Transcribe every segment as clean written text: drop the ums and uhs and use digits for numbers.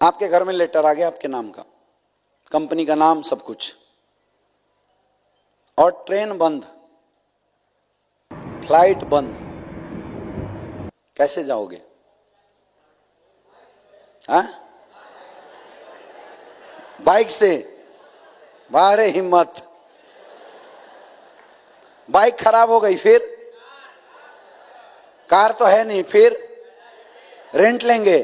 आपके घर में लेटर आ गया आपके नाम का, कंपनी का नाम, सब कुछ, और ट्रेन बंद, फ्लाइट बंद, कैसे जाओगे? हाँ, बाइक से? बाहर हिम्मत। बाइक खराब हो गई फिर? कार तो है नहीं, फिर रेंट लेंगे?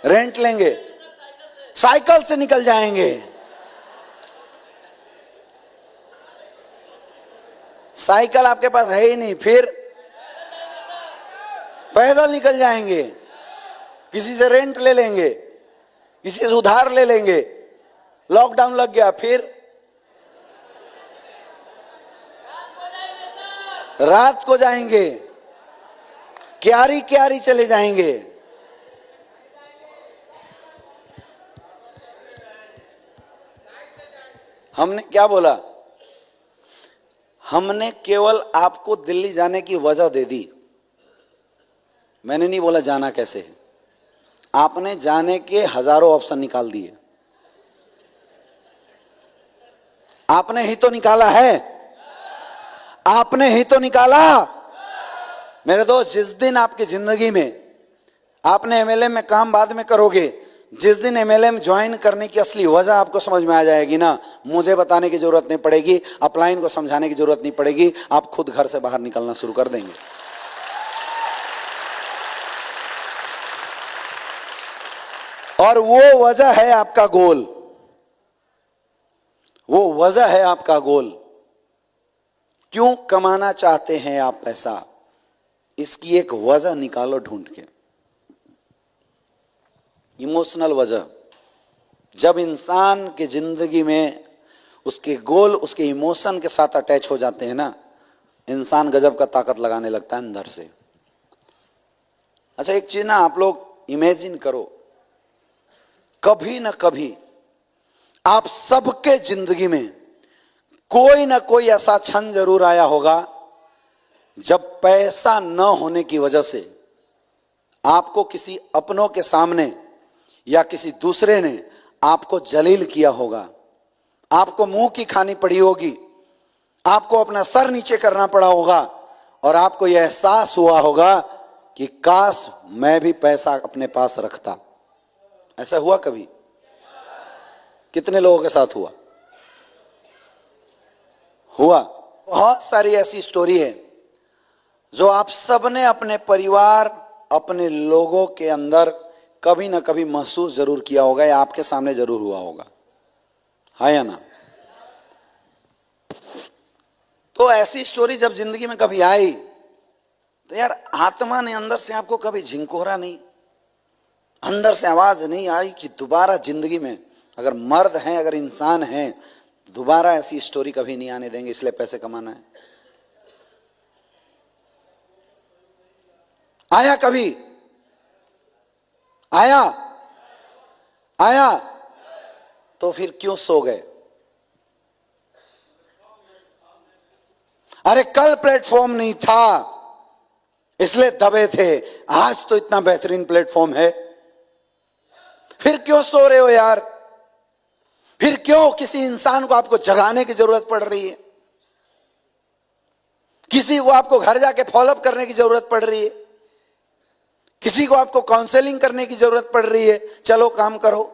रेंट लेंगे? साइकिल से निकल जाएंगे? साइकिल आपके पास है ही नहीं, फिर पैदल निकल जाएंगे? किसी से रेंट ले लेंगे, किसी से उधार ले लेंगे? लॉकडाउन लग गया, फिर रात को जाएंगे, क्यारी क्यारी चले जाएंगे। हमने क्या बोला? हमने केवल आपको दिल्ली जाने की वजह दे दी, मैंने नहीं बोला जाना कैसे है। आपने जाने के हजारों ऑप्शन निकाल दिए, आपने ही तो निकाला है, आपने ही तो निकाला। मेरे दोस्त, जिस दिन आपकी जिंदगी में आपने एमएलए में काम बाद में करोगे, जिस दिन एमएलए में ज्वाइन करने की असली वजह आपको समझ में आ जाएगी ना, मुझे बताने की जरूरत नहीं पड़ेगी, अपलाइन को समझाने की जरूरत नहीं पड़ेगी, आप खुद घर से बाहर निकलना शुरू कर देंगे। और वो वजह है आपका गोल, वो वजह है आपका गोल। क्यों कमाना चाहते हैं आप पैसा, इसकी एक वजह निकालो ढूंढ के। इमोशनल वजह। जब इंसान की जिंदगी में उसके गोल उसके इमोशन के साथ अटैच हो जाते हैं ना, इंसान गजब का ताकत लगाने लगता है अंदर से। अच्छा, एक चीज ना आप लोग इमेजिन करो, कभी ना कभी आप सबके जिंदगी में कोई ना कोई ऐसा क्षण जरूर आया होगा जब पैसा न होने की वजह से आपको किसी अपनों के सामने या किसी दूसरे ने आपको जलील किया होगा, आपको मुंह की खानी पड़ी होगी, आपको अपना सर नीचे करना पड़ा होगा, और आपको यह एहसास हुआ होगा कि काश मैं भी पैसा अपने पास रखता। ऐसा हुआ कभी? कितने लोगों के साथ हुआ? हुआ। बहुत सारी ऐसी स्टोरी है जो आप सबने अपने परिवार, अपने लोगों के अंदर कभी ना कभी महसूस जरूर किया होगा, या आपके सामने जरूर हुआ होगा, है या ना? तो ऐसी स्टोरी जब जिंदगी में कभी आई तो यार आत्मा ने अंदर से आपको कभी झिंकोरा नहीं, अंदर से आवाज नहीं आई कि दोबारा जिंदगी में अगर मर्द हैं, अगर इंसान हैं, दोबारा ऐसी स्टोरी कभी नहीं आने देंगे, इसलिए पैसे कमाना है? आया कभी? आया? आया? तो फिर क्यों सो गए? अरे कल प्लेटफॉर्म नहीं था इसलिए दबे थे, आज तो इतना बेहतरीन प्लेटफॉर्म है, फिर क्यों सो रहे हो यार? फिर क्यों किसी इंसान को आपको जगाने की जरूरत पड़ रही है? किसी को आपको घर जाके फॉलोअप करने की जरूरत पड़ रही है? किसी को आपको काउंसलिंग करने की जरूरत पड़ रही है? चलो काम करो।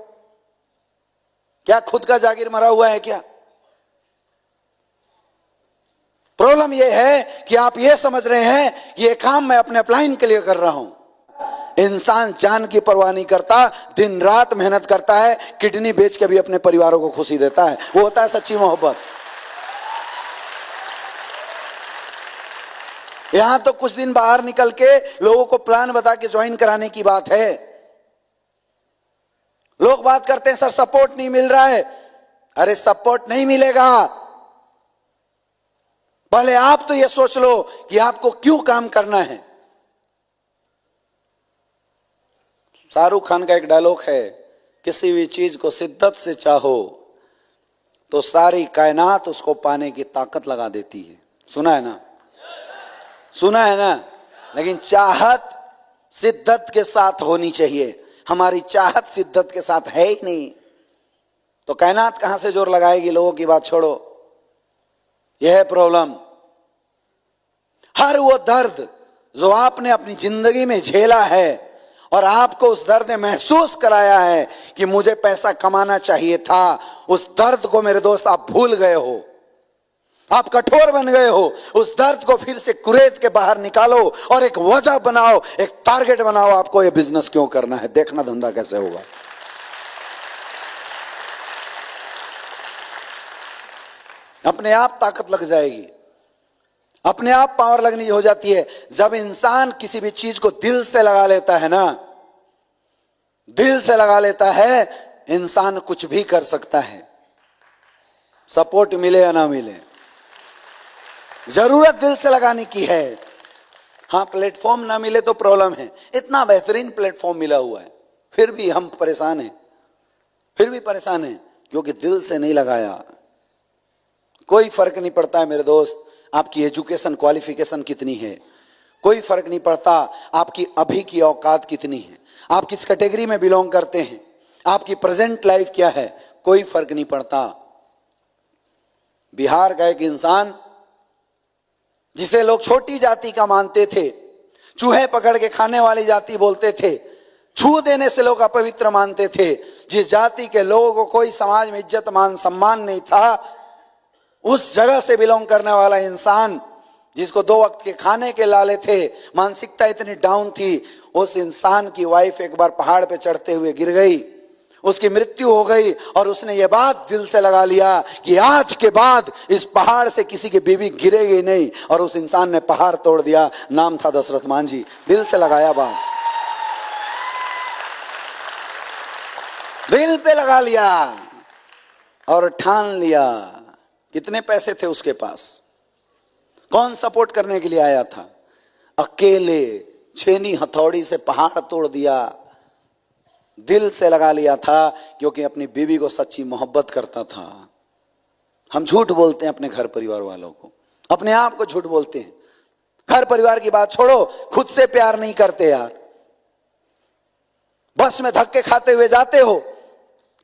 क्या खुद का जागीर मरा हुआ है क्या? प्रॉब्लम यह है कि आप यह समझ रहे हैं कि यह काम मैं अपने अपलाइन के लिए कर रहा हूं। इंसान जान की परवाह नहीं करता, दिन रात मेहनत करता है, किडनी बेच के भी अपने परिवारों को खुशी देता है। वो होता है सच्ची मोहब्बत। यहां तो कुछ दिन बाहर निकल के लोगों को प्लान बता के ज्वाइन कराने की बात है। लोग बात करते हैं सर सपोर्ट नहीं मिल रहा है। अरे सपोर्ट नहीं मिलेगा, पहले आप तो ये सोच लो कि आपको क्यों काम करना है। शाहरुख खान का एक डायलॉग है, किसी भी चीज को शिद्दत से चाहो तो सारी कायनात उसको पाने की ताकत लगा देती है। सुना है ना? सुना है ना? लेकिन चाहत शिद्दत के साथ होनी चाहिए। हमारी चाहत शिद्दत के साथ है ही नहीं, तो कायनात कहां से जोर लगाएगी? लोगों की बात छोड़ो, यह है प्रॉब्लम। हर वो दर्द जो आपने अपनी जिंदगी में झेला है और आपको उस दर्द ने महसूस कराया है कि मुझे पैसा कमाना चाहिए था, उस दर्द को मेरे दोस्त आप भूल गए हो, आप कठोर बन गए हो। उस दर्द को फिर से कुरेद के बाहर निकालो और एक वजह बनाओ, एक टारगेट बनाओ, आपको ये बिजनेस क्यों करना है, देखना धंधा कैसे होगा। अपने आप ताकत लग जाएगी, अपने आप पावर लगनी हो जाती है। जब इंसान किसी भी चीज को दिल से लगा लेता है ना, दिल से लगा लेता है, इंसान कुछ भी कर सकता है, सपोर्ट मिले या ना मिले। जरूरत दिल से लगाने की है। हाँ, प्लेटफॉर्म ना मिले तो प्रॉब्लम है। इतना बेहतरीन प्लेटफॉर्म मिला हुआ है, फिर भी हम परेशान हैं, फिर भी परेशान हैं क्योंकि दिल से नहीं लगाया। कोई फर्क नहीं पड़ता है मेरे दोस्त आपकी एजुकेशन क्वालिफिकेशन कितनी है, कोई फर्क नहीं पड़ता आपकी अभी की औकात कितनी है, आप किस कैटेगरी में बिलोंग करते हैं, आपकी प्रेजेंट लाइफ क्या है, कोई फर्क नहीं पड़ता। बिहार का एक इंसान जिसे लोग छोटी जाति का मानते थे, चूहे पकड़ के खाने वाली जाति बोलते थे, छू देने से लोग अपवित्र मानते थे, जिस जाति के लोगों को कोई समाज में इज्जत मान सम्मान नहीं था, उस जगह से बिलोंग करने वाला इंसान जिसको 2 वक्त के खाने के लाले थे, मानसिकता इतनी डाउन थी, उस इंसान की वाइफ एक बार पहाड़ पे चढ़ते हुए गिर गई, उसकी मृत्यु हो गई और उसने ये बात दिल से लगा लिया कि आज के बाद इस पहाड़ से किसी की बीवी गिरेगी नहीं, और उस इंसान ने पहाड़ तोड़ दिया। नाम था दशरथ मांझी। दिल से लगाया बात, दिल पे लगा लिया और ठान लिया। कितने पैसे थे उसके पास, कौन सपोर्ट करने के लिए आया था? अकेले छेनी हथौड़ी से पहाड़ तोड़ दिया। दिल से लगा लिया था क्योंकि अपनी बीवी को सच्ची मोहब्बत करता था। हम झूठ बोलते हैं अपने घर परिवार वालों को, अपने आप को झूठ बोलते हैं। घर परिवार की बात छोड़ो, खुद से प्यार नहीं करते यार। बस में धक्के खाते हुए जाते हो,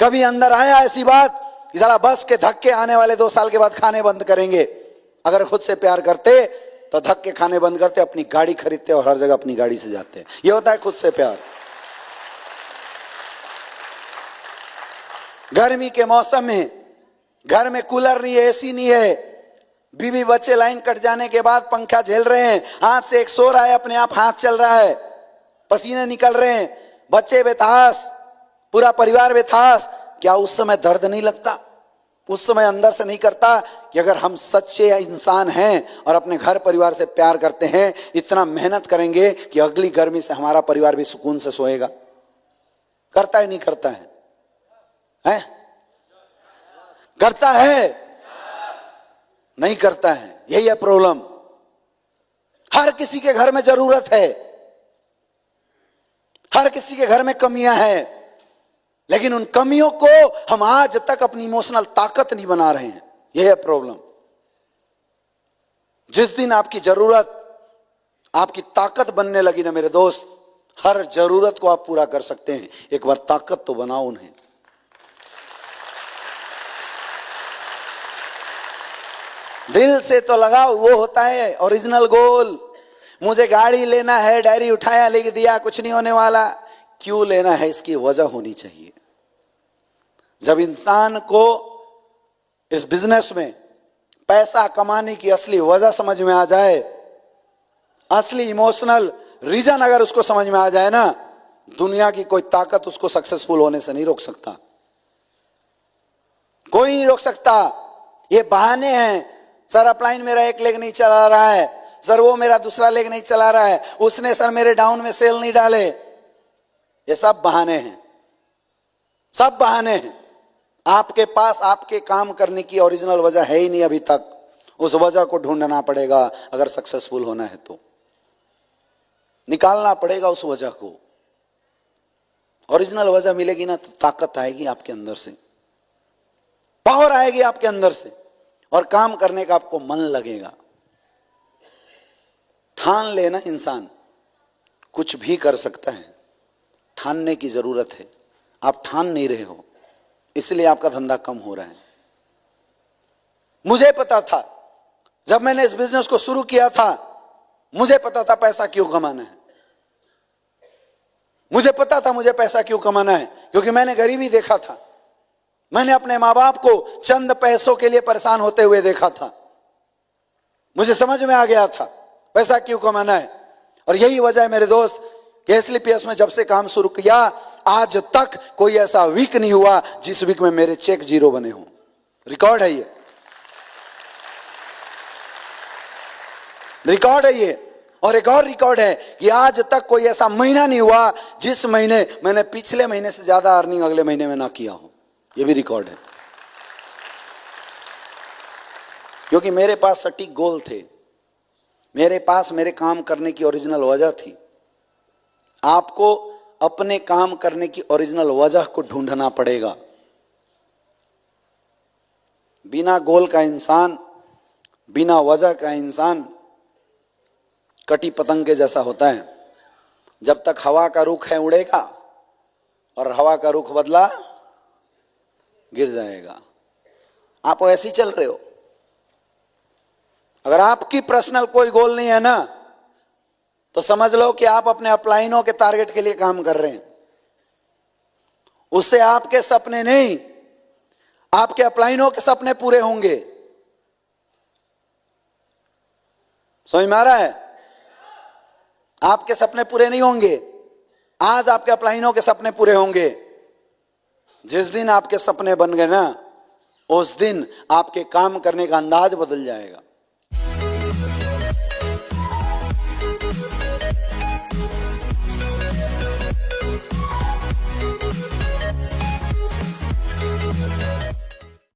कभी अंदर आया ऐसी बात कि साला बस के धक्के आने वाले 2 साल के बाद खाने बंद करेंगे? अगर खुद से प्यार करते तो धक्के खाने बंद करते, अपनी गाड़ी खरीदते और हर जगह अपनी गाड़ी से जाते। ये होता है खुद से प्यार। गर्मी के मौसम में घर में कूलर नहीं है, एसी नहीं है, बीवी बच्चे लाइन कट जाने के बाद पंखा झेल रहे हैं, हाथ से एक सो रहा है, अपने आप हाथ चल रहा है, पसीने निकल रहे हैं, बच्चे बेतास, पूरा परिवार बेतास। क्या उस समय दर्द नहीं लगता? उस समय अंदर से नहीं करता कि अगर हम सच्चे इंसान हैं और अपने घर परिवार से प्यार करते हैं, इतना मेहनत करेंगे कि अगली गर्मी से हमारा परिवार भी सुकून से सोएगा? करता है नहीं करता है? हैं? करता है नहीं करता है, यही है प्रॉब्लम। हर किसी के घर में जरूरत है, हर किसी के घर में कमियां हैं, लेकिन उन कमियों को हम आज तक अपनी इमोशनल ताकत नहीं बना रहे हैं। यह है प्रॉब्लम। जिस दिन आपकी जरूरत आपकी ताकत बनने लगी ना मेरे दोस्त, हर जरूरत को आप पूरा कर सकते हैं। एक बार ताकत तो बनाओ उन्हें। दिल से तो लगाओ, वो होता है ओरिजिनल गोल। मुझे गाड़ी लेना है, डायरी उठाया लिख दिया, कुछ नहीं होने वाला। क्यों लेना है, इसकी वजह होनी चाहिए। जब इंसान को इस बिजनेस में पैसा कमाने की असली वजह समझ में आ जाए, असली इमोशनल रीजन अगर उसको समझ में आ जाए ना, दुनिया की कोई ताकत उसको सक्सेसफुल होने से नहीं रोक सकता। कोई नहीं रोक सकता। ये बहाने हैं, सर अपलाइन मेरा एक लेग नहीं चला रहा है, सर वो मेरा दूसरा लेग नहीं चला रहा है, उसने सर मेरे डाउन में सेल नहीं डाले। ये सब बहाने हैं, सब बहाने हैं। आपके पास आपके काम करने की ओरिजिनल वजह है ही नहीं अभी तक। उस वजह को ढूंढना पड़ेगा। अगर सक्सेसफुल होना है तो निकालना पड़ेगा उस वजह को। ओरिजिनल वजह मिलेगी ना तो ताकत आएगी आपके अंदर से, पावर आएगी आपके अंदर से, और काम करने का आपको मन लगेगा। ठान लेना इंसान कुछ भी कर सकता है, ठानने की जरूरत है। आप ठान नहीं रहे हो, इसलिए आपका धंधा कम हो रहा है। मुझे पता था जब मैंने इस बिजनेस को शुरू किया था, मुझे पता था पैसा क्यों कमाना है। मुझे पता था मुझे पैसा क्यों कमाना है, क्योंकि मैंने गरीबी देखा था। मैंने अपने मां बाप को चंद पैसों के लिए परेशान होते हुए देखा था। मुझे समझ में आ गया था पैसा क्यों कमाना है। और यही वजह है मेरे दोस्त कि एसलीपीएस में जब से काम शुरू किया, आज तक कोई ऐसा वीक नहीं हुआ जिस वीक में मेरे चेक जीरो बने हों। रिकॉर्ड है ये, रिकॉर्ड है ये। और एक और रिकॉर्ड है कि आज तक कोई ऐसा महीना नहीं हुआ जिस महीने मैंने पिछले महीने से ज्यादा अर्निंग अगले महीने में ना किया हो। ये भी रिकॉर्ड है, क्योंकि मेरे पास सटीक गोल थे, मेरे पास मेरे काम करने की ओरिजिनल वजह थी। आपको अपने काम करने की ओरिजिनल वजह को ढूंढना पड़ेगा। बिना गोल का इंसान, बिना वजह का इंसान कटी पतंग के जैसा होता है। जब तक हवा का रुख है उड़ेगा, और हवा का रुख बदला गिर जाएगा। आप ऐसे ही चल रहे हो। अगर आपकी पर्सनल कोई गोल नहीं है ना, तो समझ लो कि आप अपने अपलाइनों के टारगेट के लिए काम कर रहे हैं। उससे आपके सपने नहीं, आपके अपलाइनों के सपने पूरे होंगे। समझ में आ रहा है? आपके सपने पूरे नहीं होंगे, आज आपके अपलाइनों के सपने पूरे होंगे। जिस दिन आपके सपने बन गए ना, उस दिन आपके काम करने का अंदाज बदल जाएगा।